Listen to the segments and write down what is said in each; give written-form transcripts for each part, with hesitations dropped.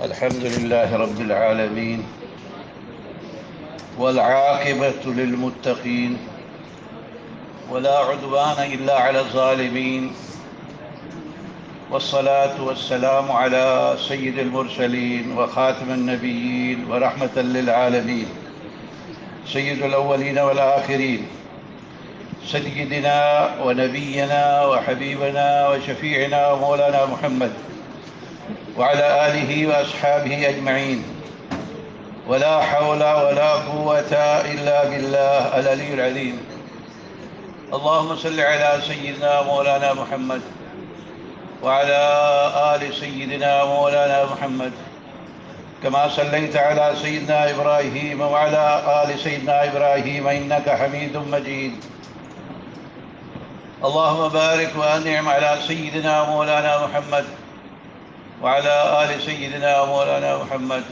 الحمد لله رب العالمين والعاقبة للمتقين ولا عدوان إلا على الظالمين والصلاة والسلام على سيد المرسلين وخاتم النبيين ورحمة للعالمين سيد الأولين والآخرين سيدنا ونبينا وحبيبنا وشفيعنا ومولانا محمد وعلى آله وأصحابه أجمعين ولا حول ولا قوة إلا بالله العلي العظيم. اللهم صل على سيدنا مولانا محمد وعلى آل سيدنا مولانا محمد كما صليت على سيدنا إبراهيم وعلى آل سيدنا إبراهيم إنك حميد مجيد. اللهم بارك وأنعم على سيدنا مولانا محمد وعلى آل سيدنا مولانا محمد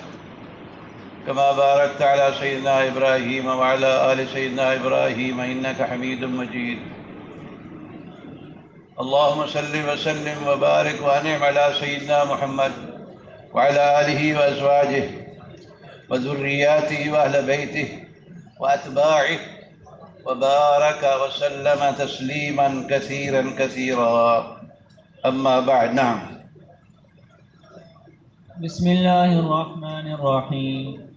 كما باركت على سيدنا إبراهيم وعلى آل سيدنا إبراهيم إنك حميد مجيد. اللهم صل وسلم وبارك وأنعم على سيدنا محمد وعلى آله وأزواجه وذرياته وأهل بيته وأتباعه وبارك وسلم تسليما كثيرا كثيرا. أما بعد. نعم. بسم الله الرحمن الرحيم.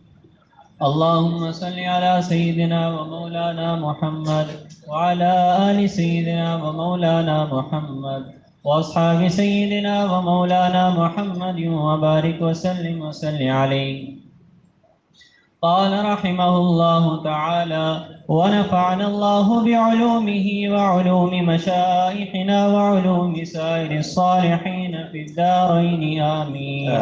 اللهم صل على سيدنا ومولانا محمد وعلى آل سيدنا ومولانا محمد وأصحاب سيدنا ومولانا محمد وبارك وسلم عليه. قال رحمه الله تعالى: ونفعنا الله بعلومه وعلوم مشايخنا وعلوم سائر الصالحين في الدارين آمين.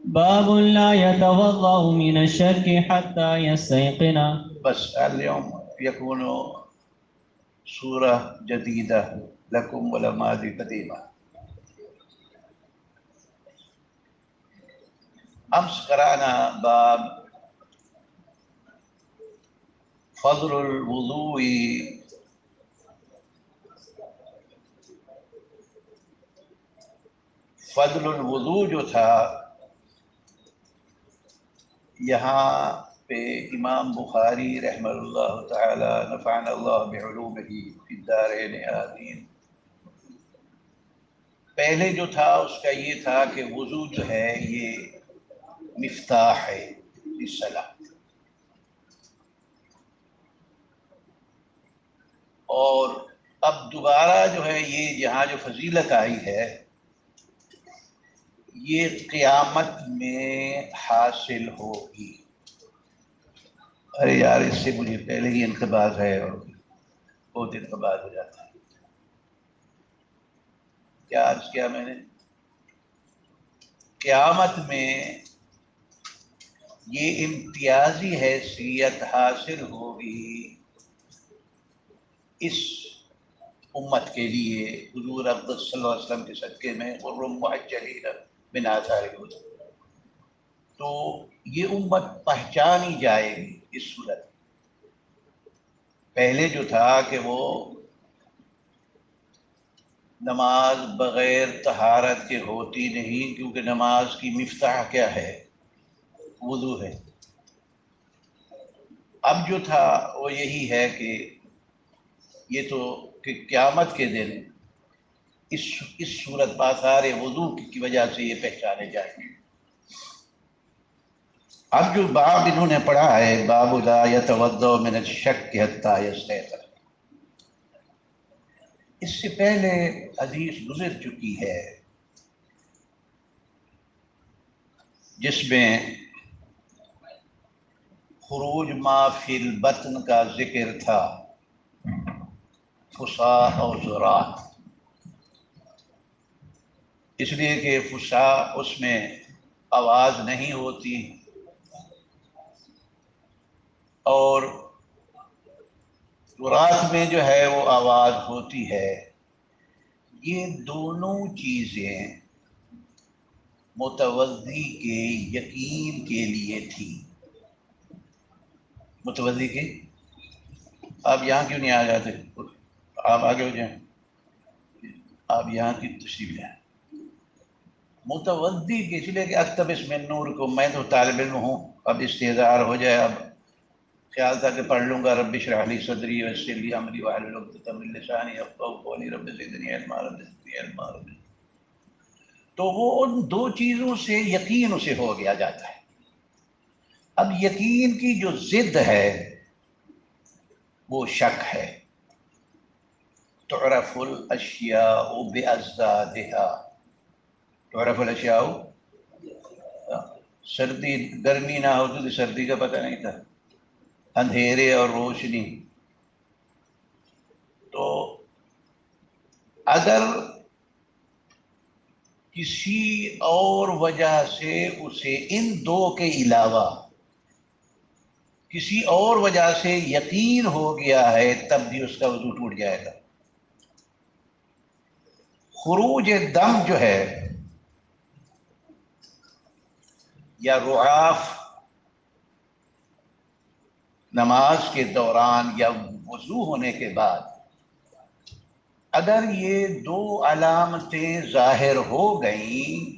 باب لا يتوضأ من الشك حتى يستيقن. بس اليوم يكون سورة جديدة لكم ولماضي قديمة. أمس قرأنا باب فضل الوضوء جو تھا، یہاں پہ امام بخاری رحمہ اللہ تعالی نفعنا اللہ بعلومہ فی الدارین آمین، پہلے جو تھا اس کا یہ تھا کہ وضو جو ہے یہ مفتاح ہے للصلاۃ، اور اب دوبارہ جو ہے یہ جہاں جو فضیلت آئی ہے یہ قیامت میں حاصل ہوگی. ارے یار اس سے مجھے پہلے ہی انقباض ہے اور بہت انقباض ہو جاتا ہے. کیا عرض کیا میں نے؟ قیامت میں یہ امتیازی حیثیت حاصل ہوگی اس امت کے لیے حضور اقدس صلی اللہ علیہ وسلم کے صدقے میں غرم محجلین من آثار الوضوء، تو یہ امت پہچانی جائے گی اس صورت. پہلے جو تھا کہ وہ نماز بغیر طہارت کے ہوتی نہیں، کیونکہ نماز کی مفتاح کیا ہے؟ وضو ہے. اب جو تھا وہ یہی ہے کہ یہ تو کہ قیامت کے دن اس صورت آثار وضو کی وجہ سے یہ پہچانے جائیں گے. اب جو باب انہوں نے پڑھا ہے باب لا یتوضأ من الشک حتی یستیقن، اس سے پہلے حدیث گزر چکی ہے جس میں خروج ما فی البطن کا ذکر تھا، فساء اور ذرات، اس لیے کہ فساء اس میں آواز نہیں ہوتی اور ذرات میں جو ہے وہ آواز ہوتی ہے. یہ دونوں چیزیں متوضی کے یقین کے لیے تھی. متوضی کے، آپ یہاں کیوں نہیں آ جاتے؟ آپ آگے ہو جائیں، آپ یہاں کی تشریف لیں. متودی کہ اس لیے کہ اقتبس من نور کو، میں تو طالب علم ہوں، اب استحضار ہو جائے، اب خیال تھا کہ پڑھ لوں گا رب اشرح لی صدری ویسر لی امری واحلل عقدۃ من لسانی یفقهوا قولی رب زدنی علما رب زدنی علما رب، تو وہ ان دو چیزوں سے یقین اسے ہو گیا جاتا ہے۔ اب یقین کی جو ضد ہے وہ شک ہے۔ تعرف الاشیاء باضدادها، تعرف الاشیاء، سردی گرمی نہ ہوتی تو سردی کا پتہ نہیں تھا، اندھیرے اور روشنی۔ تو اگر کسی اور وجہ سے اسے ان دو کے علاوہ کسی اور وجہ سے یقین ہو گیا ہے، تب بھی اس کا وضو ٹوٹ جائے گا۔ خروج دم جو ہے یا رعاف نماز کے دوران یا وضو ہونے کے بعد، اگر یہ دو علامتیں ظاہر ہو گئیں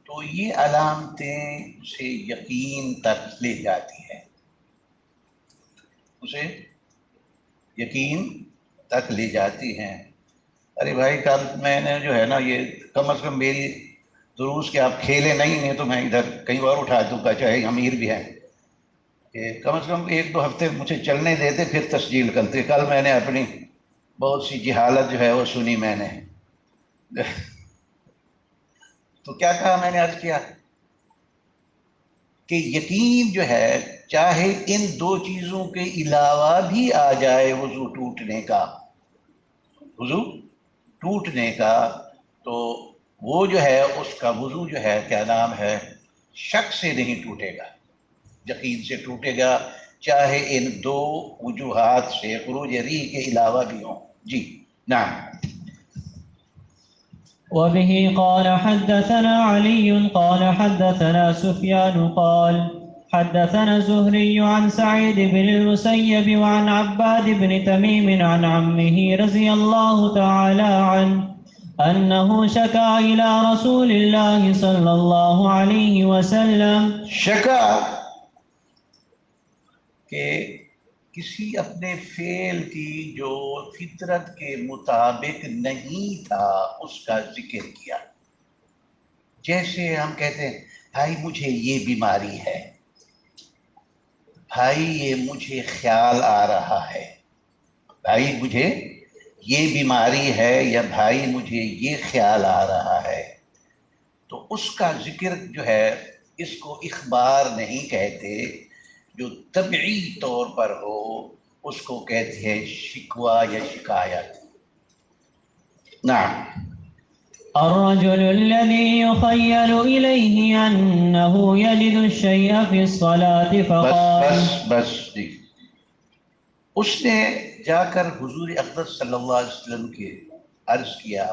تو یہ علامتیں اسے یقین تک لے جاتی ہیں، اسے یقین تک لے جاتی ہیں۔ ارے بھائی کل میں نے جو ہے نا، یہ کم از کم میری دروس کے آپ کھیلے نہیں ہیں تو میں ادھر کئی بار اٹھا دوں گا، چاہے امیر بھی ہیں، کہ کم از کم ایک دو ہفتے مجھے چلنے دیتے پھر تسجیل کرتے۔ کل میں نے اپنی بہت سی جہالت جو ہے وہ سنی میں نے۔ تو کیا کہا میں نے، عرض کیا کہ یقین جو ہے چاہے ان دو چیزوں کے علاوہ بھی آ جائے وضو ٹوٹنے کا، وضو ٹوٹنے کا، تو وہ جو ہے اس کا وضو جو ہے کیا نام ہے، شک سے نہیں ٹوٹے گا، یقین سے ٹوٹے گا، چاہے ان دو وجوہات سے خروج ریح کے علاوہ بھی ہوں۔ جی نعم۔ وبه قال حدثنا علي قال حدثنا سفيان قال حدثنا الزهري عن سعيد بن المسيب وعن عباد بن تميم عن عمه رضي الله تعالى عنه أنه شكا إلى رسول الله صلى الله عليه وسلم شکا کہ کسی اپنے فعل کی جو فطرت کے مطابق نہیں تھا اس کا ذکر کیا۔ جیسے ہم کہتے ہیں بھائی مجھے یہ بیماری ہے، بھائی یہ مجھے خیال آ رہا ہے، بھائی مجھے یہ بیماری ہے، یا بھائی مجھے یہ خیال آ رہا ہے، تو اس کا ذکر جو ہے اس کو اخبار نہیں کہتے، جو طبعی طور پر ہو اس کو کہتے ہیں شکوہ یا شکایت۔ نعم۔ الرجل الذي يخيل إليه أنه يجد الشيء في الصلاة فقال بس جی، اس نے جا کر حضور اقدس صلی اللہ علیہ وسلم کے عرض کیا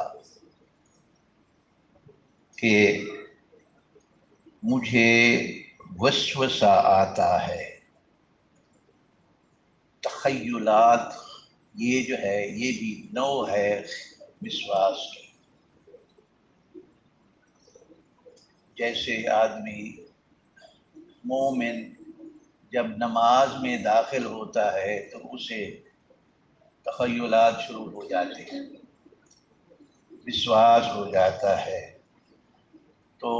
کہ مجھے وسوسہ آتا ہے، تخیلات یہ جو ہے یہ بھی نوع ہے وسواس کی۔ جیسے آدمی مومن جب نماز میں داخل ہوتا ہے تو اسے تخیلات شروع ہو جاتے ہیں، وسواس ہو جاتا ہے، تو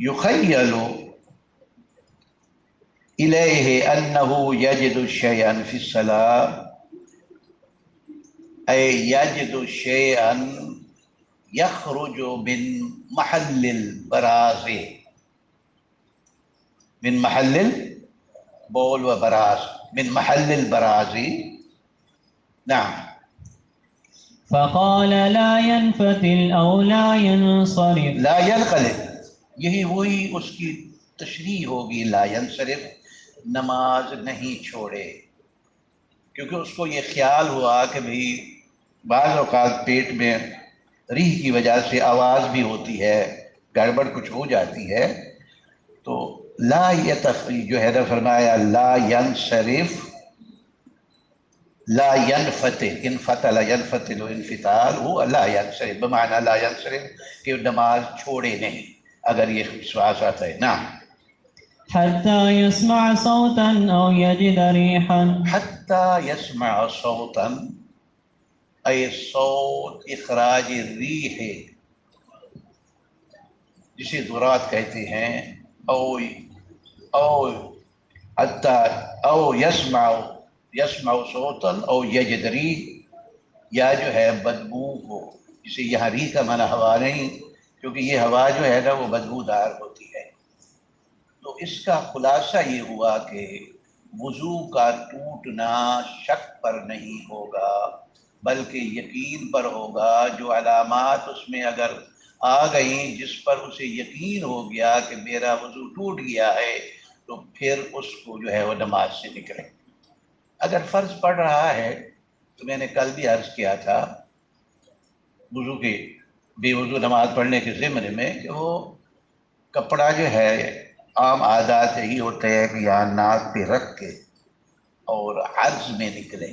یخیل الیہ انہ یجد شیئا فی الصلاۃ، اے یجد شیئا یخرج من محل البراز، من محل بول و براز، من محل البراز۔ نعم۔ فقال لا ينفتل أو لا ينصرف لا ينقلب، یہی وہی اس کی تشریح ہوگی، لا ينصرف، نماز نہیں چھوڑے، کیونکہ اس کو یہ خیال ہوا کہ بھئی بعض اوقات پیٹ میں ریح کی وجہ سے آواز بھی ہوتی ہے، گڑبڑ کچھ ہو جاتی ہے، تو لا جو ہے نا فرمایا لا ينصرف، لا ينفتل، انفتل ينفتل انفتال هو لا ينصرف، بمعنى لا ينصرف کہ نماز چھوڑے نہیں اگر یہ وسواس آتا ہے. نعم. حتى يسمع صوتا أو يجد ريحا. حتى يسمع صوتا أي صوت اخراج الریح جسے ذرات کہتے ہیں، او حتى او يسمع صوتا او یجد ریح، یا جو ہے بدبو ہو، جسے یہاں ریح کا معنی ہوا نہیں، کیونکہ یہ ہوا جو ہے نا وہ بدبودار ہوتی ہے. تو اس کا خلاصہ یہ ہوا کہ وضو کا ٹوٹنا شک پر نہیں ہوگا بلکہ یقین پر ہوگا. جو علامات اس میں اگر آ گئیں جس پر اسے یقین ہو گیا کہ میرا وضو ٹوٹ گیا ہے تو پھر اس کو جو ہے وہ نماز سے نکلے. اگر فرض پڑ رہا ہے تو میں نے کل بھی عرض کیا تھا وضو کے بے وضو نماز پڑھنے کے ضمن میں کہ وہ کپڑا جو ہے عام عادات یہی ہوتے ہیں کہ یہاں ناک پہ رکھ کے اور عرض میں نکلے،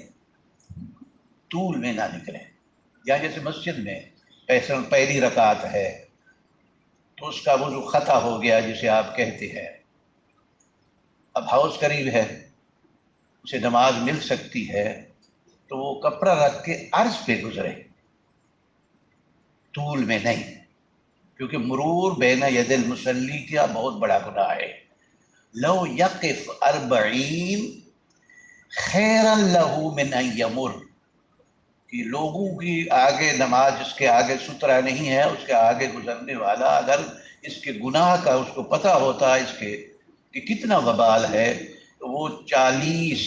طول میں نہ نکلے. یا جیسے مسجد میں پہلی رکعت ہے تو اس کا وضو خطا ہو گیا جسے آپ کہتے ہیں، اب ہاؤس قریب ہے اسے نماز مل سکتی ہے تو وہ کپڑا رکھ کے عرض پہ گزرے، طول میں نہیں، کیونکہ مرور بین ید المصلی کا بہت بڑا گناہ ہے. لو یقف 40 خیرا لہ من ان یمر، کہ لوگوں کی آگے نماز جس کے آگے سترا نہیں ہے اس کے آگے گزرنے والا اگر اس کے گناہ کا اس کو پتہ ہوتا اس کے کہ کتنا وبال ہے تو وہ 40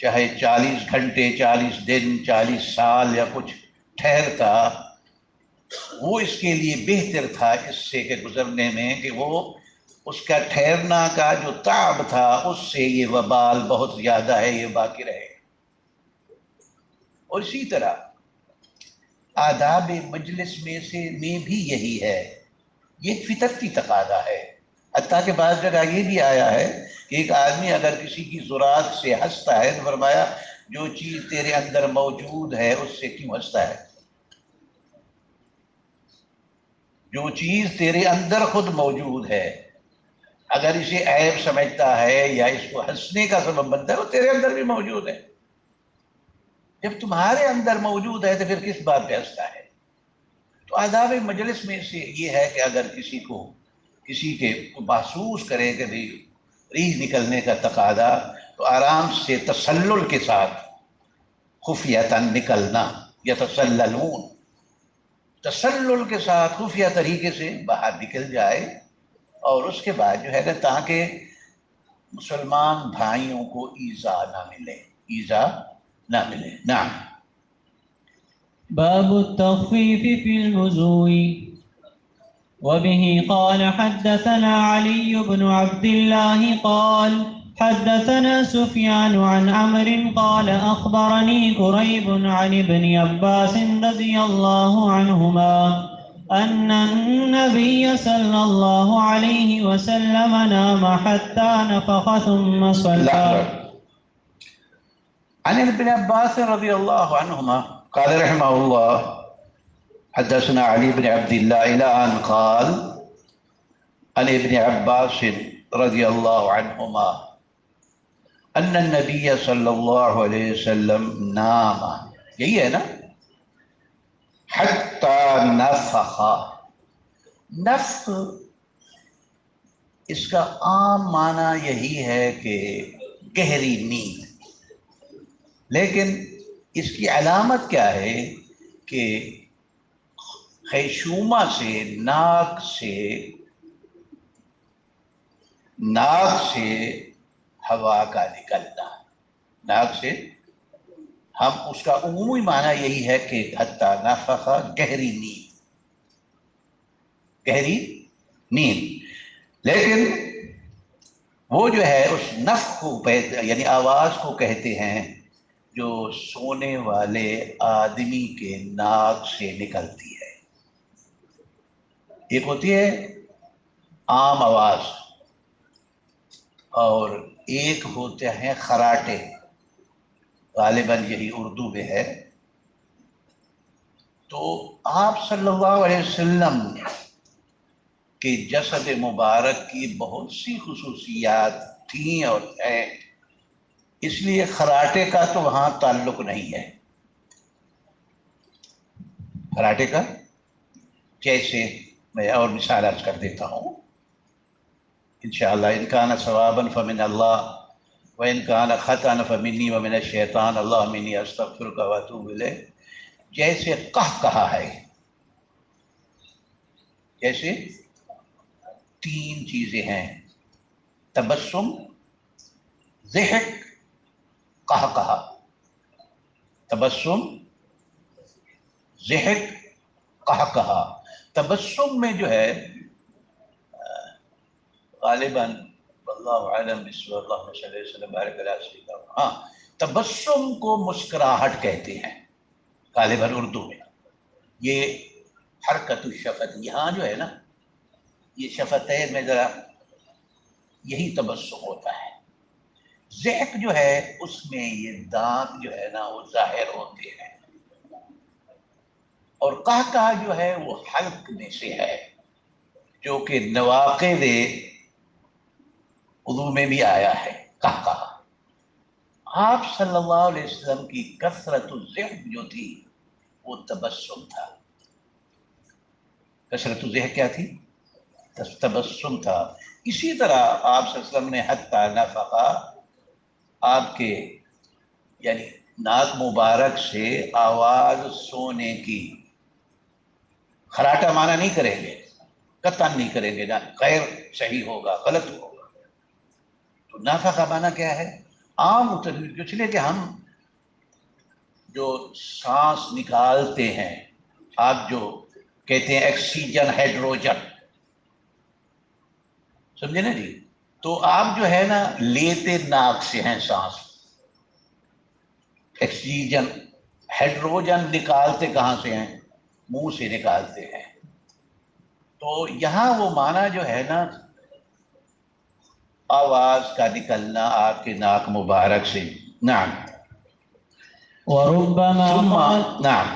چاہے 40 گھنٹے 40 دن 40 سال یا کچھ ٹھہرتا، وہ اس کے لیے بہتر تھا اس سے کہ گزرنے میں کہ وہ اس کا ٹھہرنا کا جو تعب تھا اس سے یہ وبال بہت زیادہ ہے یہ باقی رہے. اور اسی طرح آداب مجلس میں بھی یہی ہے، یہ فطرتی تقاضا ہے. حتیٰ کہ بعض جگہ یہ بھی آیا ہے کہ ایک آدمی اگر کسی کی ذرات سے ہنستا ہے تو فرمایا جو چیز تیرے اندر موجود ہے اس سے کیوں ہنستا ہے؟ جو چیز تیرے اندر خود موجود ہے اگر اسے عیب سمجھتا ہے یا اس کو ہنسنے کا سبب بنتا ہے وہ تیرے اندر بھی موجود ہے. جب تمہارے اندر موجود ہے تو پھر کس بات پہ ہنستا ہے؟ تو آداب مجلس میں سے یہ ہے کہ اگر کسی کے محسوس کرے کہ بھی ریح نکلنے کا تقاضا تو آرام سے تسلل کے ساتھ خفیتاً نکلنا، یا تسلل کے ساتھ خفیہ طریقے سے باہر نکل جائے، اور اس کے بعد جو ہے کہ تاکہ مسلمان بھائیوں کو ایذا نہ ملے. نعم. باب التخفيف في الوضوء. وبه قال حدثنا علي بن عبد الله قال حدثنا سفيان عن عمرو قال أخبرني كريب عن ابن عباس رضي الله عنهما أن النبي صلى الله عليه وسلم نام حتى نفخ ثم صلى. عن ابن عباس رضي الله عنهما قال رحمه الله حدثنا علي بن عبد الله إلى أن قال عن ابن عباس رضي الله عنهما أن النبي صلى الله عليه وسلم نام، یہی ہے نا، حتى نفخ. نفخ اس کا عام معنی یہی ہے کہ گہری نیند، لیکن اس کی علامت کیا ہے کہ خیشومہ سے ناک سے ہوا کا نکلنا، ناک سے ہم اس کا عمومی معنی یہی ہے کہ حتی نفخ گہری نیند. لیکن وہ جو ہے اس نفخ کو یعنی آواز کو کہتے ہیں جو سونے والے آدمی کے ناک سے نکلتی ہے. ایک ہوتی ہے عام آواز اور ایک ہوتے ہیں خراٹے. غالباً یہی اردو میں ہے. تو آپ صلی اللہ علیہ وسلم کے جسد مبارک کی بہت سی خصوصیات تھیں اور ہیں، اس لیے خراٹے کا تو وہاں تعلق نہیں ہے. خراٹے کا جیسے میں اور مثال عرض کر دیتا ہوں انشاءاللہ. ان کان ثوابا فمن اللہ وان کان خطأ فمنی ومن الشیطان اللہم انی استغفرک واتوب الیک. جیسے کہا ہے، جیسے تین چیزیں ہیں: تبسم، ضحک، کہا. تبسم، ضحک، کہا. تبسم میں جو ہے غالباً واللہ عالم بسم اللہ صلی اللہ علیہ وسلم بارک اللہ سیدنا. ہاں، تبسم کو مسکراہٹ کہتے ہیں غالباً اردو میں. یہ حرکت الشفت، یہاں جو ہے نا یہ شفتین میں ذرا یہی تبسم ہوتا ہے. ضحک جو ہے اس میں یہ دانت جو ہے نا وہ ظاہر ہوتے ہیں، اور کہا جو ہے وہ حلق میں سے ہے، جو کہ نواقض وضو میں بھی آیا ہے. کہا آپ صلی اللہ علیہ وسلم کی کثرت الضحک جو تھی وہ تبسم تھا. کثرت الضحک کیا تھی؟ تبسم تھا. اسی طرح آپ صلی اللہ علیہ وسلم نے حتی نفخا، آپ کے یعنی ناک مبارک سے آواز سونے کی. خراٹا معنی نہیں کریں گے، قطعاً نہیں کریں گے، نہ غیر صحیح ہوگا، غلط ہوگا. تو نفخا معنی کیا ہے؟ عام اس لیے کہ ہم جو سانس نکالتے ہیں، آپ جو کہتے ہیں آکسیجن ہائیڈروجن، سمجھے نا جی؟ تو آپ جو ہے نا لیتے ناک سے ہیں سانس، آکسیجن ہائیڈروجن نکالتے کہاں سے ہیں؟ منہ سے نکالتے ہیں. تو یہاں وہ معنی جو ہے نا آواز کا نکلنا آپ کے ناک مبارک سے. نعم. وربما ثم قال نعم.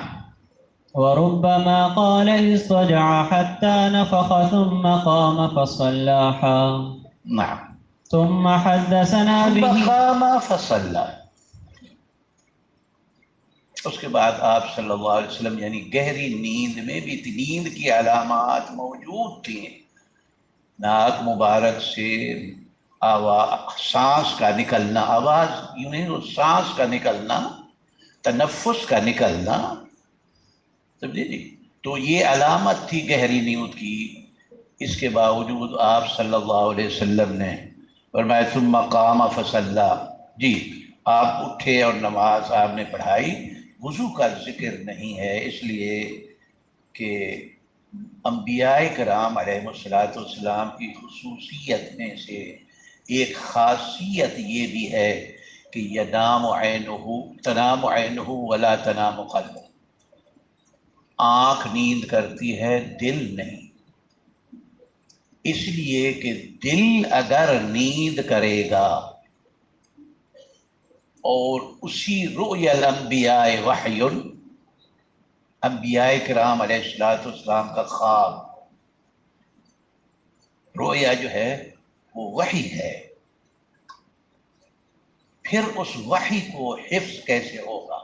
وربما قال اضطجع حتى نفخ ثم قام فصلى. نعم. ثم حدثنا ثم به. قام فصلى. اس کے بعد آپ صلی اللہ علیہ وسلم یعنی گہری نیند میں بھی نیند کی علامات موجود تھیں. ناک مبارک سے آواز، سانس کا نکلنا، آواز یوں نہیں، وہ سانس کا نکلنا، تنفس کا نکلنا، سمجھے جی؟ تو یہ علامت تھی گہری نیند کی. اس کے باوجود آپ صلی اللہ علیہ وسلم نے فرمایا ثم قام فصلی. جی، آپ اٹھے اور نماز آپ نے پڑھائی. وضو کا ذکر نہیں ہے اس لیے کہ انبیاء کرام علیہ الصلوۃ والسلام کی خصوصیت میں سے ایک خاصیت یہ بھی ہے کہ ینام عینہ، تنام عینہ ولا تنام قلبہ. آنکھ نیند کرتی ہے، دل نہیں. اس لیے کہ دل اگر نیند کرے گا اور اسی رؤیا الانبیاء وحی، انبیاء کرام علیہ الصلوۃ والسلام کا خواب رؤیا جو ہے وہ وحی ہے. پھر اس وحی کو حفظ کیسے ہوگا؟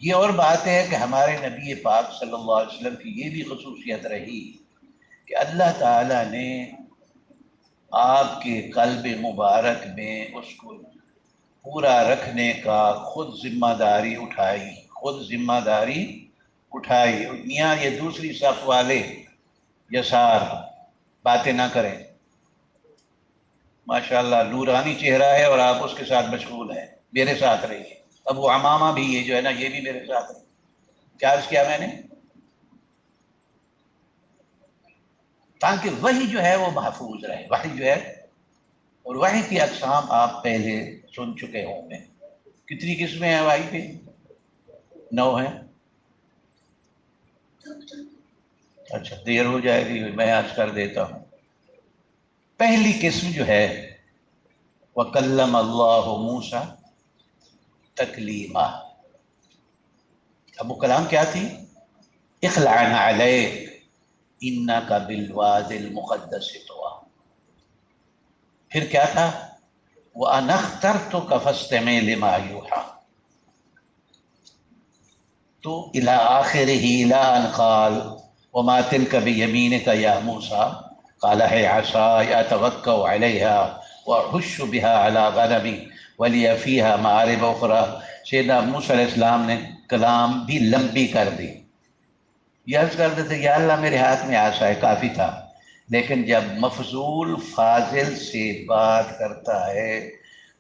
یہ اور بات ہے کہ ہمارے نبی پاک صلی اللہ علیہ وسلم کی یہ بھی خصوصیت رہی کہ اللہ تعالیٰ نے آپ کے قلب مبارک میں اس کو پورا رکھنے کا خود ذمہ داری اٹھائی. خود ذمہ داری اٹھائی. میاں یہ دوسری صف والے یسار باتیں نہ کریں، ماشاءاللہ نورانی چہرہ ہے اور آپ اس کے ساتھ مشغول ہیں، میرے ساتھ رہیے. ابو عمامہ بھی یہ جو ہے نا یہ بھی میرے ساتھ ہے. کیا عرض کیا میں نے؟ تاکہ وحی جو ہے وہ محفوظ رہے. وحی جو ہے، اور وحی کی اقسام آپ پہلے سن چکے ہوں گے. کتنی قسمیں ہیں وحی پہ؟ 9 ہیں. اچھا دیر ہو جائے گی، میں عرض کر دیتا ہوں. پہلی قسم جو ہے وَكَلَّمَ اللَّهُ مُوسَىٰ، تکلیما. ابو کلام کیا تھی؟ اخلعن علیک انک بالوادی المقدس طویٰ. پھر کیا تھا؟ وَأَنَا اخْتَرْتُكَ فَاسْتَمِعْ لِمَا يُوحَىٰ. تو إِلَىٰ آخِرِهِ إِلَىٰ أَنْ قَالَ وَمَا تِلْكَ بِيَمِينِكَ يَا مُوسَىٰ قَالَ هِيَ عَصَايَ أَتَوَكَّأُ عَلَيْهَا وَأَحُشُّ بِهَا عَلَىٰ غَنَمِي وَلِيَ فِيهَا مَآرِبُ أُخْرَىٰ. سیدنا موسیٰ علیہ السلام نے کلام بھی لمبی کر دی. یہ عرض کرتے تھے یا اللہ میرے ہاتھ میں عصا ہے، کافی تھا. لیکن جب مفضول فاضل سے بات کرتا ہے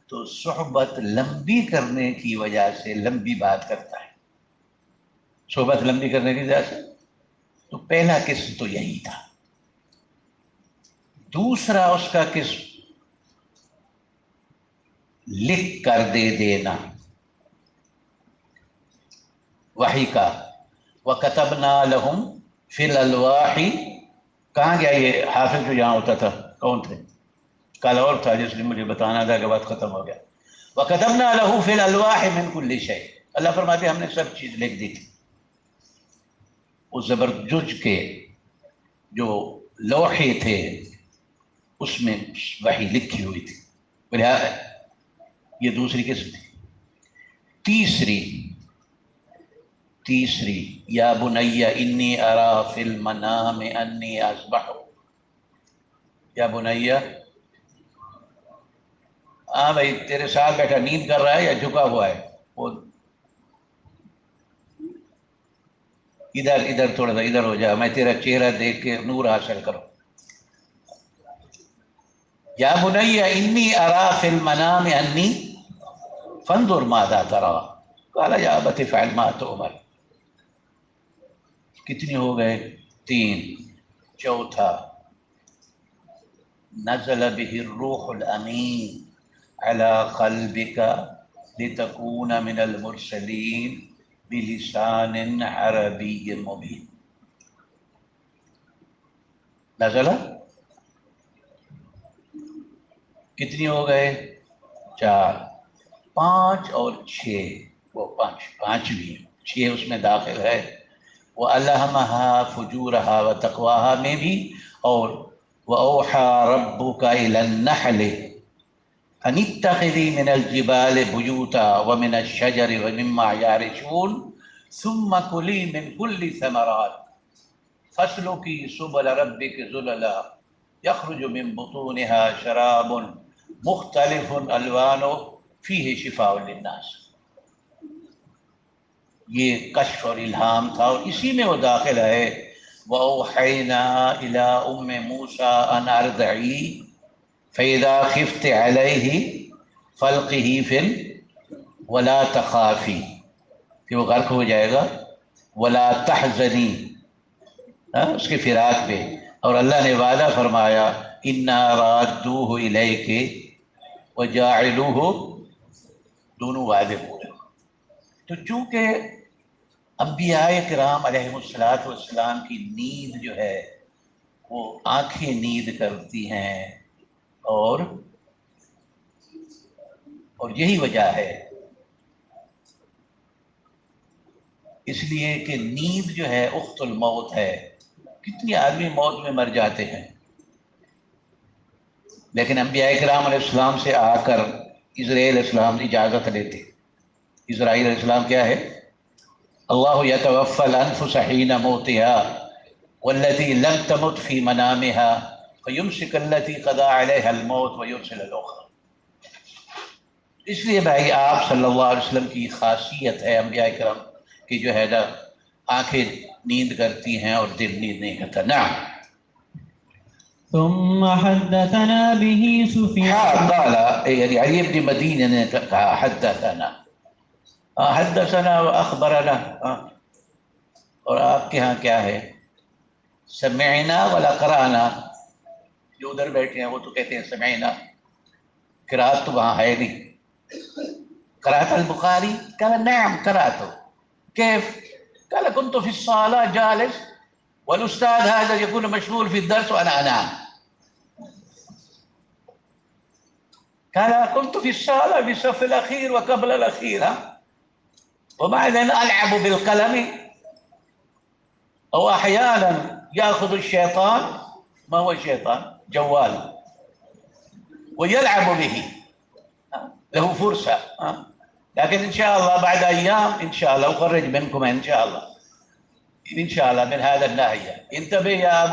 تو صحبت لمبی کرنے کی وجہ سے لمبی بات کرتا ہے. صحبت لمبی کرنے کی وجہ سے تو پہلا قسم تو یہی تھا. دوسرا اس کا قسم لکھ کر دے دینا وحی کا. وَكَتَبْنَا لَهُمْ فِي الْأَلْوَاحِ. کہاں گیا یہ حافظ جو یہاں ہوتا تھا؟ کون تھے؟ کل اور تھا جس نے مجھے بتانا تھا کہ بات ختم ہو گیا. وَكَتَبْنَا لَهُ فِي الْأَلْوَاحِ مِنْ كُلِّ شَيْءٍ. اللہ فرماتے ہم نے سب چیز لکھ دی تھی. اس زبرجد کے جو لوحے تھے اس میں وحی لکھی ہوئی تھی. لہٰذا یہ دوسری قسم تھی. تیسری یا بنی انی ارا فی المنام انی اذبح. یا بنی، ہاں بھائی تیرے ساتھ بیٹھا نیند کر رہا ہے یا جھکا ہوا ہے؟ وہ ادھر تھوڑا سا ادھر ہو جا، میں تیرا چہرہ دیکھ کے نور حاصل کروں. یا بنی انی ارا فی المنام انی فانظر ماذا ترى قال یا ابت افعل ما تؤمر. کتنی ہو گئے؟ 3. چوتھا نزل به الروح الامین على قلبك لتكون من المرسلین بلسان عربی مبین. نزل کتنی ہو گئے؟ 4. 5 اور 6، وہ 5ویں 6 اس میں داخل ہے. وَأَلْهَمَهَا فُجُورَهَا وَتَقْوَاهَا میں بھی، اور وَأَوْحَىٰ رَبُّكَ إِلَى النَّحْلِ أَنِ اتَّخِذِي مِنَ الْجِبَالِ بُيُوتًا وَمِنَ الشَّجَرِ وَمِمَّا يَعْرِشُونَ ثُمَّ كُلِي مِنْ كُلِّ ثَمَرَاتٍ فَاسْلُكِي سُبُلَ رَبِّكِ ذُلَلًا يَخْرُجُ مِنْ بُطُونِهَا شَرَابٌ مُخْتَلِفٌ أَلْوَانُهُ فِيهِ شِفَاءٌ لِلنَّاسِ. یہ کشف اور الہام تھا، اور اسی میں وہ داخل ہے وَأَوْحَيْنَا إِلَىٰ أُمِّ مُوسَىٰ أَنْ أَرْضِعِيهِ فَإِذَا خِفْتِ عَلَيْهِ فَأَلْقِهِ فِي وَلَا تَخَافِي، کہ وہ غرق ہو جائے گا. وَلَا تَحْزَنِي، اس کے فراق پہ. اور اللہ نے وعدہ فرمایا إِنَّا رَادُّوهُ إِلَيْكِ وَجَاعِلُوهُ، دونوں وعدے پورے. تو چونکہ انبیاء کرام علیہ السلام کی نیند جو ہے وہ آنکھیں نیند کرتی ہیں، اور یہی وجہ ہے اس لیے کہ نیند جو ہے اخت الموت ہے. کتنی آدمی موت میں مر جاتے ہیں، لیکن انبیاء کرام علیہ السلام سے آ کر اسرائیل علیہ السلام اجازت لیتے. اسرائیل علیہ السلام کیا ہے؟ اللہ یتوفی الانفس حین موتها والتي لم تمت في منامها فيمسك التي قضى عليها الموت ويرسل الاخرى. اس لیے بھائی آپ صلی اللہ علیہ وسلم کی خاصیت ہے انبیاء کرام کی جو ہے نا آنکھیں نیند کرتی ہیں اور دل نیند نہیں کرتا. نعم. ثم حدثنا به سفيان قال يعني علي بن مدينة نے کہا حدثنا، حدثنا واخبرنا. اور آپ کے ہاں کیا ہے؟ سمعنا ولا قرأنا. جو ادھر بیٹھے ہیں وہ تو کہتے ہیں سمعنا، قرأت تو وہاں ہے نہیں. قرأت البخاری؟ قال نعم قرأت. كيف؟ قال كنت في الصالة جالس والأستاذ هذا يكون مشغول في الدرس وأنا أنام. قال كنت في الصالة في الصف الأخير وقبل الأخير وبعدين ألعب بالقلم أو أحيانا يأخذ الشيطان، ما هو الشيطان؟ جوال، ويلعب به، له فرصة. لكن إن شاء الله بعد أيام إن شاء الله أخرج منكم إن شاء الله من هذا الناحية. انتبه يا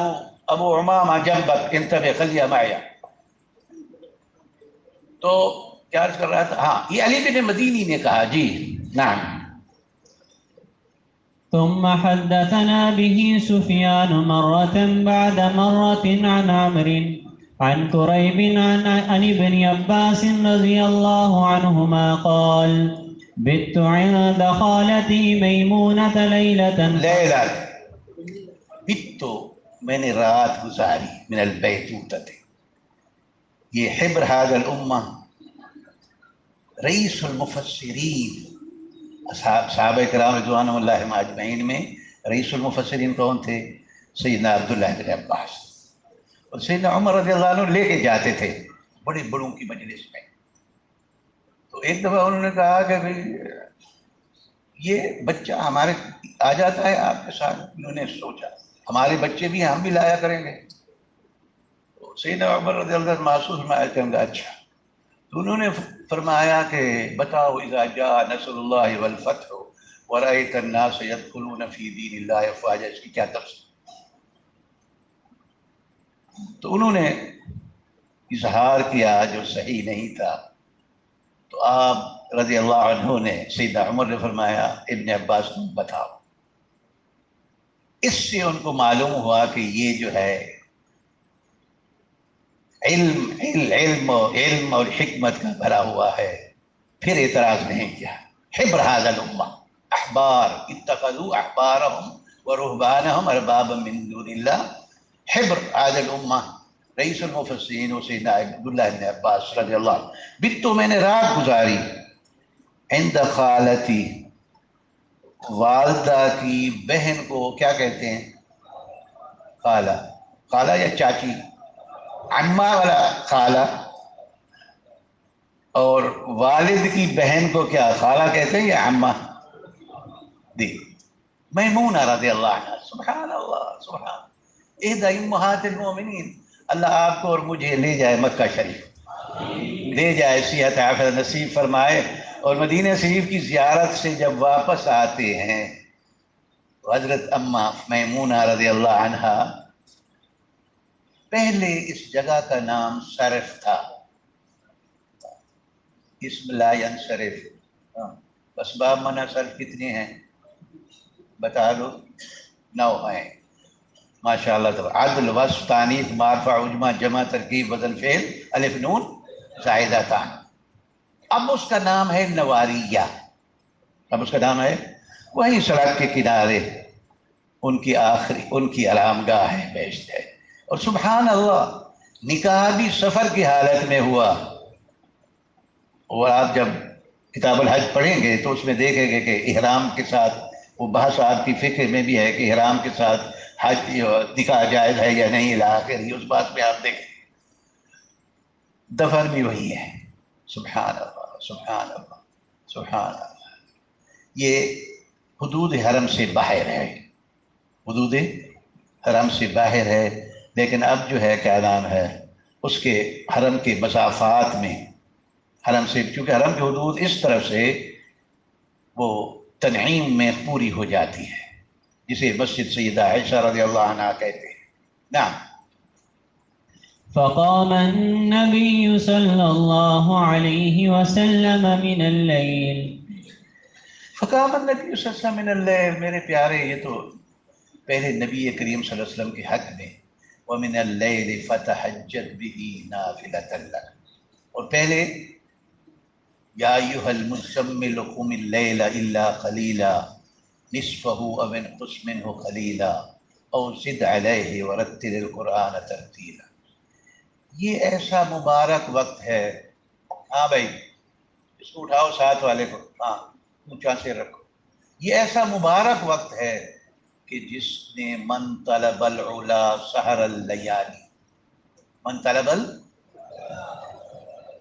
أبو عمامة، جنبك انتبه، خليها معي. تو کیا عرض کر رہا تھا؟ ہاں، یہ علی بن مدینی نے کہا. جی نعم. ثم حدثنا به سفيان مرة بعد مرة عن عمرو عن كريب عن ابن عباس رضي الله عنهما قال بت عند خالتي ميمونة ليلة بت میں نے رات گزاری من البیتوتة. یہ حبر هذا الأمة رئیس المفسرین، صحابہ کرام رضوان اللہ اجمعین میں رئیس المفسرین کون تھے؟ سیدنا عبداللہ بن عباس. اور سیدنا عمر رضی اللہ عنہ لے کے جاتے تھے بڑے بڑوں کی مجلس میں. تو ایک دفعہ انہوں نے کہا کہ بھئی یہ بچہ ہمارے آ جاتا ہے آپ کے ساتھ. انہوں نے سوچا ہمارے بچے بھی ہم بھی لایا کریں گے. تو سیدنا عمر رضی اللہ عنہ محسوس میں کہیں گا اچھا. تو انہوں نے فرمایا کہ بتاؤ اذا جاء نصر اللہ والفتح ورأيت الناس يدخلون في دین اللہ افواجا، اس کی کیا تفسیر؟ تو انہوں نے اظہار کیا جو صحیح نہیں تھا. تو آپ رضی اللہ عنہ نے، سیدنا عمر نے فرمایا ابن عباس کو بتاؤ. اس سے ان کو معلوم ہوا کہ یہ جو ہے علم اور حکمت کا بھرا ہوا ہے. پھر اعتراض نہیں کیا. حبر هذا الامہ احبار اتخذوا احبارهم ورهبانهم اربابا من دون اللہ. حبر هذا الامہ رئیس المفسرین سیدنا عبداللہ بن عباس رضی اللہ عنہ. بتو میں نے رات گزاری عند خالتی، والدہ کی بہن کو کیا کہتے ہیں؟ خالہ. خالہ یا چاچی؟ عمہ والا خالہ. اور والد کی بہن کو کیا خالہ کہتے ہیں یا عمہ؟ دی میمونہ رضی اللہ عنہ. سبحان اللہ، سبحان. احدی امہات المؤمنین. اللہ آپ کو اور مجھے لے جائے مکہ شریف، لے جائے، صحت عافیت نصیب فرمائے. اور مدینہ شریف کی زیارت سے جب واپس آتے ہیں تو حضرت امہ میمونہ رضی اللہ عنہ، پہلے اس جگہ کا نام صرف تھا، اسم لا ینصرف. اسباب منع صرف کتنے ہیں بتا دو؟ 9 ہیں ماشاء اللہ. تو عدل، وصف، تانیث، معرفہ، عجمہ، جمع، ترکیب، بدل، فعل، الف نون زائدہ تان. اب اس کا نام ہے نواریہ. اب اس کا نام ہے، وہیں سڑک کے کنارے ان کی آرام گاہ ہے، بیشت ہے. اور سبحان اللہ نکاح بھی سفر کی حالت میں ہوا. اور آپ جب کتاب الحج پڑھیں گے تو اس میں دیکھیں گے کہ احرام کے ساتھ، وہ بحث آپ کی فکر میں بھی ہے کہ احرام کے ساتھ حج نکاح جائز ہے یا نہیں الاخر. اس بات میں آپ دیکھیں دفن بھی وہی ہے. سبحان اللہ، سبحان اللہ، سبحان اللہ. یہ حدود حرم سے باہر ہے، حدود حرم سے باہر ہے. لیکن اب جو ہے کیا نام ہے اس کے حرم کے مسافات میں، حرم سے، چونکہ حرم کی حدود اس طرف سے وہ تنعیم میں پوری ہو جاتی ہے، جسے مسجد سیدہ عائشہ رضی اللہ عنہ کہتے ہیں. نعم. فقام النبي صلى الله عليه وسلم من الليل. فقام النبی صلی اللہ علیہ وسلم من اللیل. میرے پیارے یہ تو پہلے نبی کریم صلی اللہ علیہ وسلم کے حق میں، ومن اللیل فتہجد بہ نافلۃ لک. اور پہلے یا ایھا المزمل قم اللیل الا قلیلا نصفہ او انقص منہ قلیلا او زد علیہ ورتل القرآن ترتیلا. یہ ایسا مبارک وقت ہے. ہاں بھائی اس کو اٹھاؤ ساتھ والے کو، ہاں اونچا سے رکھو. یہ ایسا مبارک وقت ہے کہ جس نے من طلب العلا سحر اللیالی. من طلب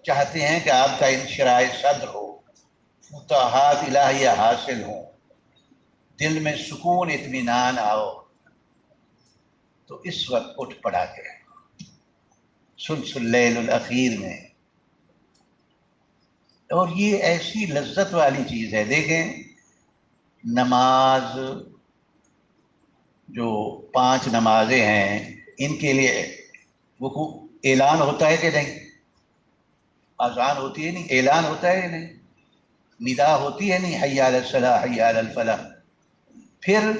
چاہتے ہیں کہ آپ کا انشراح صدر ہو، فتوحات الہیہ حاصل ہوں، دل میں سکون اطمینان آؤ، تو اس وقت اٹھ پڑا کریں ثلث اللیل الاخیر میں۔ اور یہ ایسی لذت والی چیز ہے، دیکھیں نماز جو 5 نمازیں ہیں ان کے لیے وہ اعلان ہوتا ہے کہ نہیں؟ اذان ہوتی ہے نہیں، اعلان ہوتا ہے نہیں، ندا ہوتی ہے نہیں، حی علی الصلاح حی علی الفلاح۔ پھر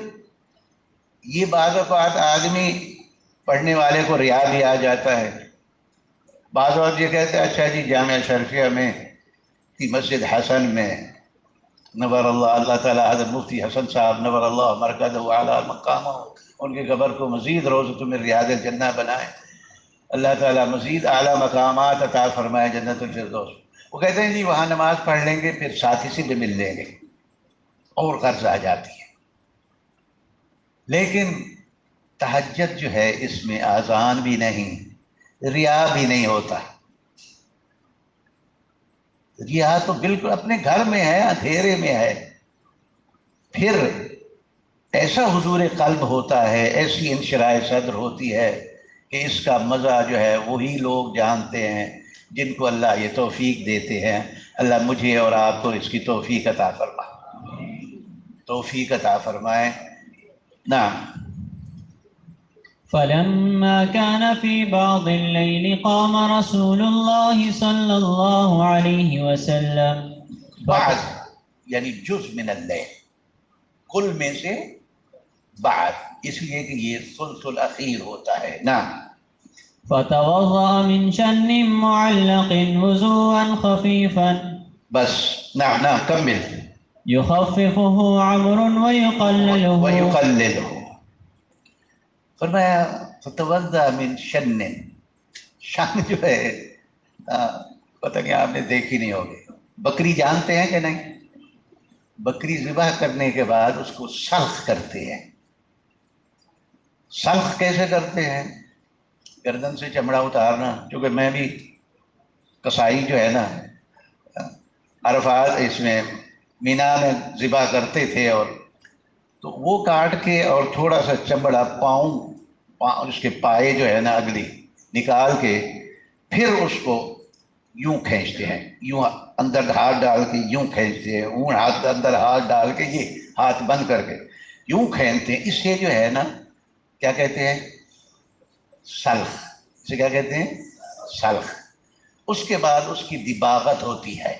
یہ بعض اوقات آدمی پڑھنے والے کو ریا بھی آ جاتا ہے، بعض اوقات یہ کہتے ہیں اچھا جی جامعہ شرفیہ میں کی مسجد حسن میں نور اللہ تعالیٰ حضرت مفتی حسن صاحب نور اللہ مرکزہ اعلیٰ مقامہ، ان کے قبر کو مزید روضۃ من ریاض الجنہ بنائے، اللہ تعالیٰ مزید اعلیٰ مقامات عطا فرمائے جنت الفردوس۔ وہ کہتے ہیں جی وہاں نماز پڑھ لیں گے پھر ساتھی سے بھی مل لیں گے، اور غرض آ جاتی ہے۔ لیکن تہجد جو ہے اس میں اذان بھی نہیں، ریا بھی نہیں ہوتا۔ ریا تو بالکل اپنے گھر میں ہے، اندھیرے میں ہے، پھر ایسا حضور قلب ہوتا ہے، ایسی انشراح صدر ہوتی ہے کہ اس کا مزہ جو ہے وہی لوگ جانتے ہیں جن کو اللہ یہ توفیق دیتے ہیں۔ اللہ مجھے اور آپ کو اس کی توفیق عطا فرمائے، توفیق عطا فرمائے۔ نعم۔ فلما كان في بعض الليل قام رسول الله صلى الله عليه وسلم بعض یعنی جز من اللیل، کل میں سے بعض، اس لیے کہ یہ ثلث الاخیر ہوتا ہے۔ نعم۔ فتوضأ من شن معلق وضوءا خفيفا بس نعم نعم کمل۔ يخففه عمرو ويقلله. فرمایا فتوضأ من شن، شن جو ہے پتہ نہیں آپ نے دیکھی نہیں ہوگی، بکری جانتے ہیں کہ نہیں؟ بکری ذبح کرنے کے بعد اس کو سلخ کرتے ہیں۔ سلخ کیسے کرتے ہیں؟ گردن سے چمڑا اتارنا، کیونکہ میں بھی کسائی جو ہے نا عرفات اس میں مینا میں ذبح کرتے تھے، اور تو وہ کاٹ کے اور تھوڑا سا چمڑا پاؤں اس کے پائے جو ہے نا اگلی نکال کے پھر اس کو یوں کھینچتے ہیں، یوں اندر ہاتھ ڈال کے یوں کھینچتے ہیں، اون ہاتھ اندر ہاتھ ڈال کے یہ ہاتھ بند کر کے یوں کھینچتے ہیں۔ اس سے جو ہے نا کیا کہتے ہیں؟ سلخ۔ اسے کیا کہتے ہیں؟ سلخ۔ اس کے بعد اس کی دباغت ہوتی ہے۔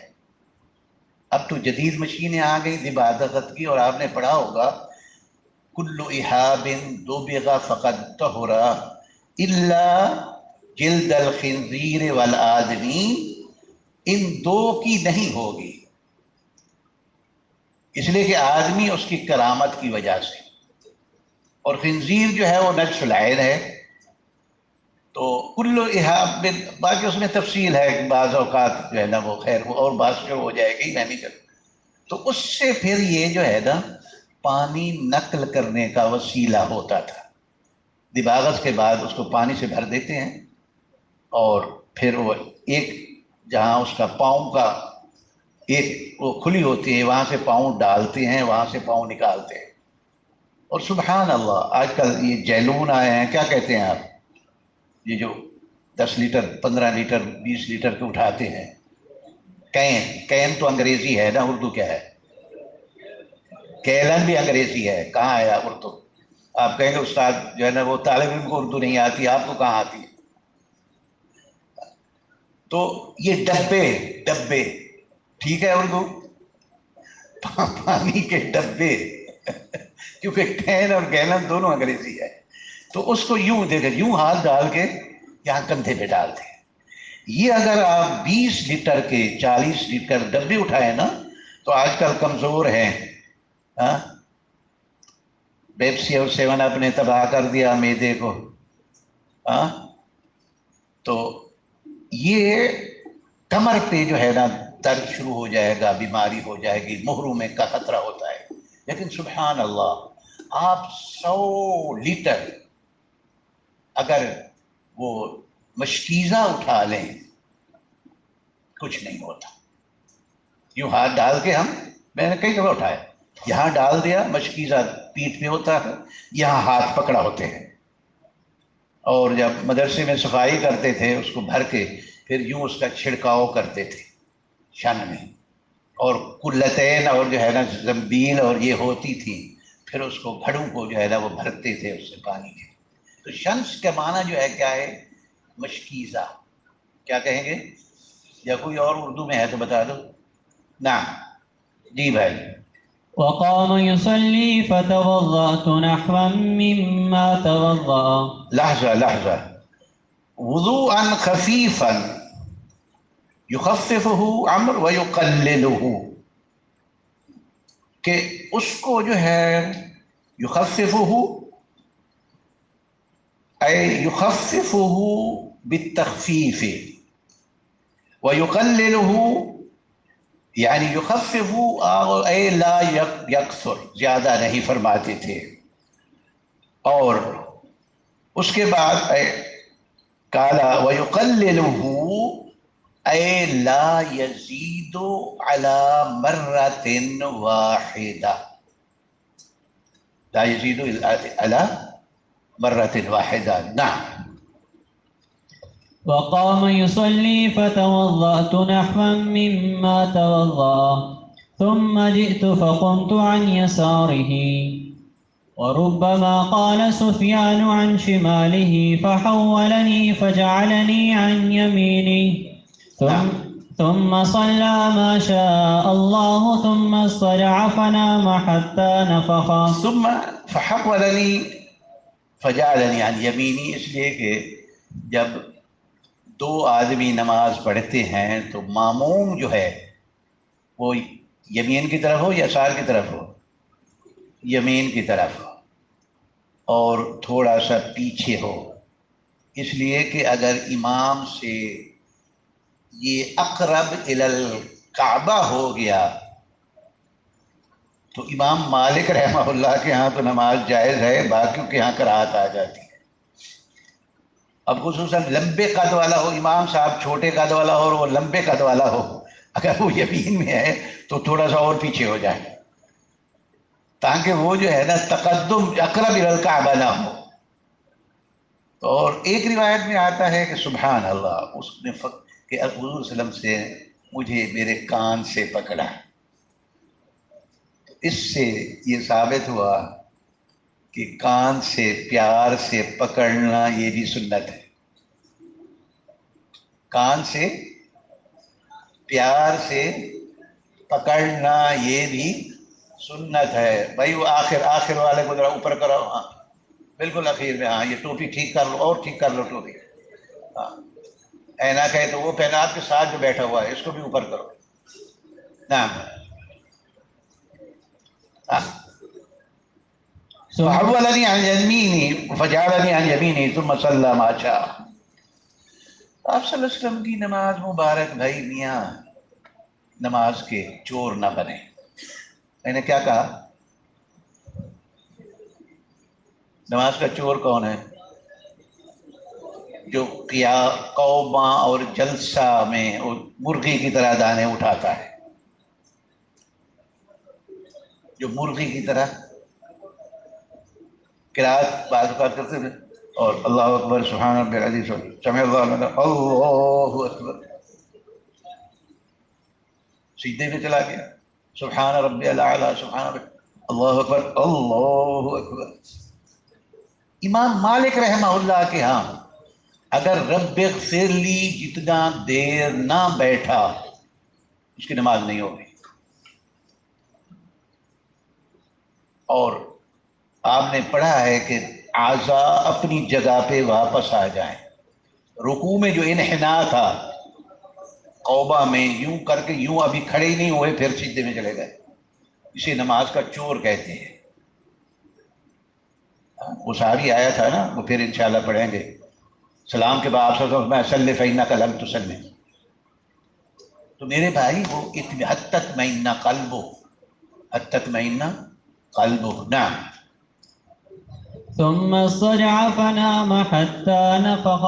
اب تو جدید مشینیں آ گئی دباغت کی، اور آپ نے پڑھا ہوگا کل احاب دبغ فقد طہر الا جلد الخنزیر والآدمی، ان دو کی نہیں ہوگی، اس لیے کہ آدمی اس کی کرامت کی وجہ سے، اور خنزیر جو ہے وہ نجس العین ہے۔ تو کل احاب، باقی اس میں تفصیل ہے کہ بعض اوقات جو ہے نا وہ خیر وہ اور بات جو ہو جائے گی میں نہیں کروں۔ تو اس سے پھر یہ جو ہے نا پانی نقل کرنے کا وسیلہ ہوتا تھا۔ دباغت کے بعد اس کو پانی سے بھر دیتے ہیں، اور پھر وہ ایک جہاں اس کا پاؤں کا ایک وہ کھلی ہوتی ہے وہاں سے پاؤں ڈالتے ہیں، وہاں سے پاؤں نکالتے ہیں۔ اور سبحان اللہ آج کل یہ جیلون آئے ہیں، کیا کہتے ہیں آپ، یہ جو 10 لیٹر 15 لیٹر 20 لیٹر کے اٹھاتے ہیں، کین، کین تو انگریزی ہے نا، اردو کیا ہے؟ کیلن بھی انگریزی ہے، کہاں آیا اردو؟ آپ کہیں گے استاد جو ہے نا وہ طالب علم کو اردو نہیں آتی، آپ کو کہاں آتی ہے؟ تو یہ ڈبے، ڈبے ٹھیک ہے اردو، پانی کے ڈبے کیونکہ کین اور گیلن دونوں انگریزی ہے۔ تو اس کو یوں دیکھیں، یوں ہاتھ ڈال کے یہاں کندھے پہ ڈالتے ہیں۔ یہ اگر آپ 20 لیٹر کے 40 لیٹر ڈبے اٹھائیں نا تو آج کل کمزور ہیں، پیپسی اور 7 اپ نے تباہ کر دیا معدے کو، تو یہ کمر پہ جو ہے نا درد شروع ہو جائے گا، بیماری ہو جائے گی، محرومے کا خطرہ ہوتا ہے۔ لیکن سبحان اللہ آپ 100 لیٹر اگر وہ مشکیزہ اٹھا لیں کچھ نہیں ہوتا. یوں ہاتھ ڈال کے میں نے کئی دفعہ اٹھایا، یہاں ڈال دیا، مشکیزہ پیٹھ پہ ہوتا ہے، یہاں ہاتھ پکڑا ہوتے ہیں. اور جب مدرسے میں صفائی کرتے تھے اس کو بھر کے پھر یوں اس کا چھڑکاؤ کرتے تھے شن میں، اور کلتین اور جو ہے نا زنبیل اور یہ ہوتی تھی، پھر اس کو گھڑوں کو جو ہے نا وہ بھرتے تھے اس سے پانی کے. تو شمس کا معنی جو ہے کیا ہے؟ مشکیزہ. کیا کہیں گے؟ یا کوئی اور اردو میں ہے تو بتا دو. نعم جی بھائی. وقام يصلي فتوضأت نحوا مما توضأ. لحظہ وضوءا خفیفا یخففه عمر ویقللہ، کہ اس کو جو ہے یخففہ اے یخففہ بالتخفیف، ویقللہ یعنی یخفف اے لا یکثر، زیادہ نہیں فرماتے تھے. اور اس کے بعد کالا ویقللہ اے لا یزید علی مرۃ واحدہ، لا یزید علی مرۃ واحدہ. نعم. وقام يصلي فتوضأت نحوا مما توضأ ثم جئت فقمت عن يساره. وربما قال سفيان عن شماله فحولني فجعلني عن يمينه. ثم صلى ما شاء الله ثم اضطجع فنام حتى نفخ. ثم فحولني فجعلني عن يميني، اس لیے کہ جب دو آدمی نماز پڑھتے ہیں تو ماموم جو ہے وہ یمین کی طرف ہو یا یسار کی طرف ہو؟ یمین کی طرف ہو، اور تھوڑا سا پیچھے ہو. اس لیے کہ اگر امام سے یہ اقرب الی الکعبہ ہو گیا تو امام مالک رحمہ اللہ کے ہاں تو نماز جائز ہے، باقیوں کے ہاں کراہت آ جاتی ہے. اب خصوصاً لمبے قد والا ہو، امام صاحب چھوٹے قد والا ہو اور وہ لمبے قد والا ہو، اگر وہ یمین میں ہے تو تھوڑا سا اور پیچھے ہو جائے تاکہ وہ جو ہے نا تقدم اقرب الی الکعبہ نہ ہو. اور ایک روایت میں آتا ہے کہ سبحان اللہ، اس نے کہ حضور صلی اللہ علیہ وسلم سے مجھے میرے کان سے پکڑا. اس سے یہ ثابت ہوا کہ کان سے پیار سے پکڑنا یہ بھی سنت ہے. کان سے پیار سے پکڑنا یہ بھی سنت ہے. بھائی وہ آخر والے کو ذرا اوپر کرو، ہاں بالکل اخیر میں، ہاں یہ ٹوپی ٹھیک کر لو اور ٹھیک کر لو ٹوپی. ہاں اینا کہے تو وہ پہنا آپ کے ساتھ جو بیٹھا ہوا ہے اس کو بھی اوپر کرو. نعم. فحولني عن يميني فجعلني عن يميني ثم صلى ما شاء. آپ صلی اللہ علیہ وسلم کی نماز مبارک بھائی میاں نماز کے چور نہ بنے. میں نے کیا کہا؟ نماز کا چور کون ہے؟ جو قوما اور جلسہ میں مرغی کی طرح دانے اٹھاتا ہے، جو مرغی کی طرح قرات بعض اوقات کرتے تھے، اور اللہ اکبر سبحان ربی العظیم سمع اللہ لمن حمدہ، اللہ اکبر، سیدھے میں چلا گیا سبحان ربی الاعلیٰ سبحان ربی اللہ اکبر اللہ اکبر. امام مالک رحمہ اللہ کے ہاں اگر رب اغفر لی جتنا دیر نہ بیٹھا اس کی نماز نہیں ہوگی. اور آپ نے پڑھا ہے کہ اعضاء اپنی جگہ پہ واپس آ جائیں. رکوع میں جو انحناء تھا قوبہ میں یوں کر کے یوں ابھی کھڑے ہی نہیں ہوئے پھر سیدھے میں چلے گئے، اسے نماز کا چور کہتے ہیں. وہ صحابی آیا تھا نا، وہ پھر انشاءاللہ پڑھیں گے. سلام کے بعد آپ میں صلی فإنک لم تصلی، تو میرے بھائی وہ حتی اطمئن قلبہ، حتی اطمئن قلبہ. نعم. ثم اضطجع فنام حتى نفخ.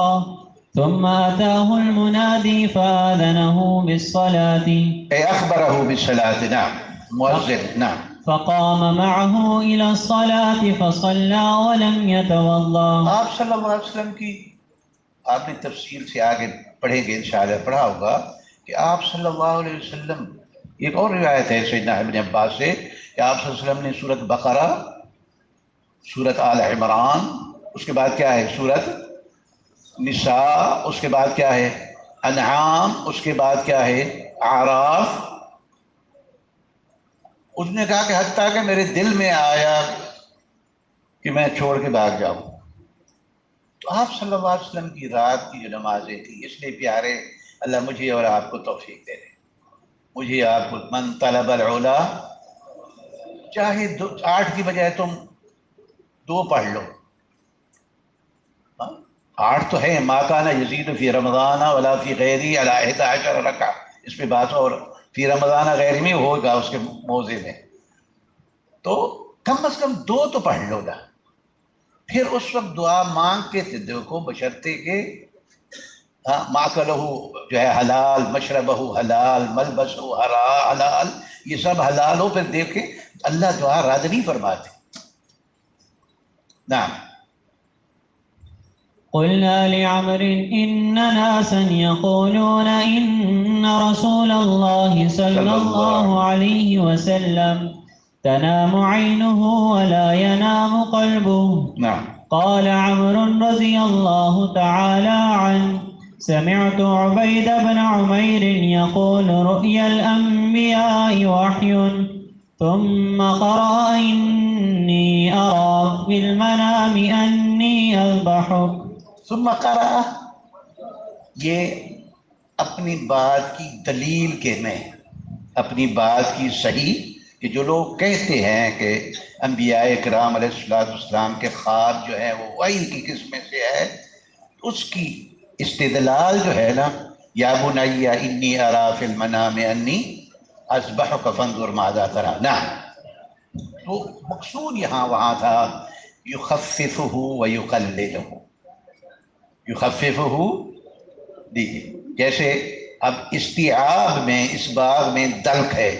ثم أتاه المنادي فآذنه بالصلاة أي أخبره بالصلاة. نعم، مؤذن. نعم. فقام معه إلى الصلاة فصلى ولم يتوضأ. آپ صلی اللہ علیہ وسلم کی آپ نے تفصیل سے آگے پڑھیں گے انشاءاللہ، پڑھا ہوگا کہ آپ صلی اللہ علیہ وسلم، ایک اور روایت ہے سیدنا ابن عباس سے کہ آپ صلی اللہ علیہ وسلم نے سورۃ بقرہ، سورۃ آل عمران، اس کے بعد کیا ہے سورۃ نساء، اس کے بعد کیا ہے انعام، اس کے بعد کیا ہے اعراف. اس نے کہا کہ حتیٰ کہ میرے دل میں آیا کہ میں چھوڑ کے بھاگ جاؤں. تو آپ صلی اللہ علیہ وسلم کی رات کی جو نمازیں تھیں، اس لیے پیارے اللہ مجھے اور آپ کو توفیق دے دے. مجھے آپ کو من طلب العلا، چاہے 8 کی بجائے تم 2 پڑھ لو. 8 تو ہے، ما کان یزید فی رمضان ولا فی غیری علی 11 رکعہ، اس پہ بات. اور فی رمضان غیر میں ہوگا اس کے موضع میں، تو کم از کم 2 تو پڑھ لو نا. پھر اس وقت دعا مانگ کے دیکھو، بشرطے کہ ماکلہ جو ہے حلال، مشربہ حلال، ملبسہ حلال، یہ سب حلال ہو. پھر دیکھیں اللہ دعا رد نہیں فرماتے. نعم. قلنا لعمر إن ناسا يقولون إن رسول الله صلى الله عليه وسلم تنام عينه ولا ينام قلبه. نعم. قال عمرو رضي الله تعالى عنه سمعت عبيد بن عمير يقول رؤيا الأنبياء وحي، ثم قرأ إني أرى في المنام أني أذبحك. ثم قرأ، یہ اپنی بات کی دلیل کے میں، اپنی بات کی صحیح، کہ جو لوگ کہتے ہیں کہ انبیاء کرام علیہ السلام کے خواب جو ہے وہ وحی کی قسم سے ہے، اس کی استدلال جو ہے نا، یا بنی انی ارا فی المنام انی اذبحک فانظر ماذا تری. نعم. تو مقصود یہاں وہاں تھا یخففہ ویقللہ. یخففہ، دیکھیے جیسے اب استیعاب میں، اس باغ میں دلک ہے،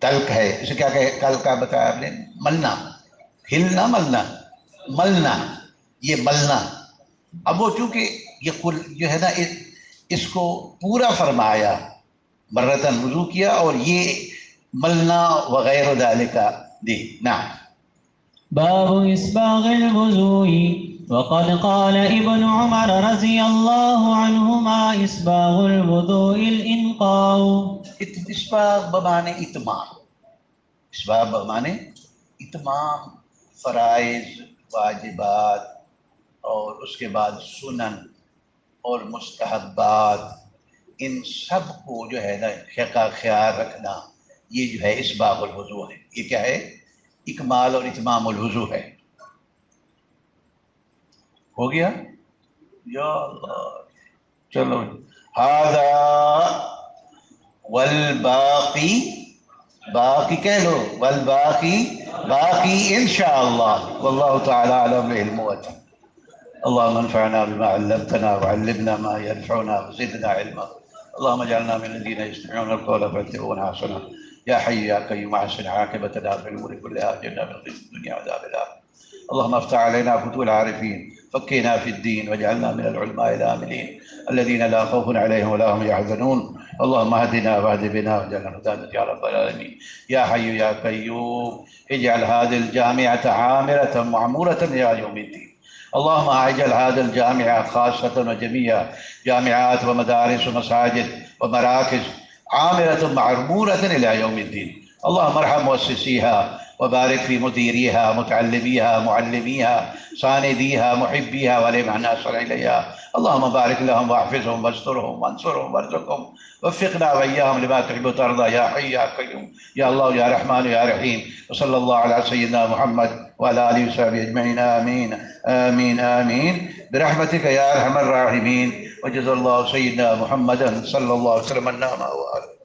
دلک ہے، اسے کیا کہ کل کا بتایا آپ نے، ملنا، ہلنا، ملنا، ملنا، یہ ملنا. اب وہ چونکہ یہ جو ہے نا اس کو پورا فرمایا، مرتن وضو کیا اور یہ ملنا وغیرہ ذالک دی. نعم. باب إسباغ الوضوء. وقد قال ابن عمر رضي الله عنهما إسباغ الوضوء الإنقاء. اسباغ بمعنی اتمام، اسباغ بمعنی اتمام، فرائض، واجبات، اور اس کے بعد سنن اور مستحبات، ان سب کو جو ہے نا کا خیال رکھنا، یہ جو ہے اسباغ الوضوء ہے. یہ کیا ہے؟ اکمال اور اتمام الوضوء ہے. ہو گیا؟ یا اللہ. چلو، ھذا والباقی، باقی کہہ لو، والباقی، باقی انشاءاللہ. واللہ تعالی اعلم بالموت. اللهم انفعنا بما علمتنا وعلمنا ما ينفعنا وزدنا علما. اللهم اجعلنا من الذين يستمعون القول فيتبعون احسنه. يا حي يا قيوم احسن عاقبتنا في الامور كلها، اجرنا من خزي الدنيا وعذاب الاخره. اللهم افتح علينا فتوح العارفين، فقهنا في الدين، واجعلنا من العلماء العاملين الذين لا خوف عليهم ولا هم يحزنون. اللهم اهدنا واهد بنا واجعلنا هداة يا رب العالمين. يا حي يا قيوم اجعل هذه الجامعة عامرة معمورة إلى يوم الدين. اللهم اجعل هذا الجامعة خاصة وجميع جامعات ومدارس ومساجد ومراكز عامرة معمورة إلى يوم الدين. اللهم ارحم مؤسسيها وبارك في مديريها، متعلميها، معلميها، سانديها، محبيها، ولمن ناصر إليها. اللهم بارك لهم واحفظهم واسترهم وانصرهم وارزقهم، وفقنا وإياهم لما تحب وترضى يا حي يا قيوم يا الله يا رحمن يا رحيم. وصلى الله على سيدنا محمد وعلى آله وصحبه أجمعين. آمين آمين آمين برحمتك يا أرحم الراحمين. وجزا الله سيدنا محمدا صلى الله عليه وسلم النعمة وآله.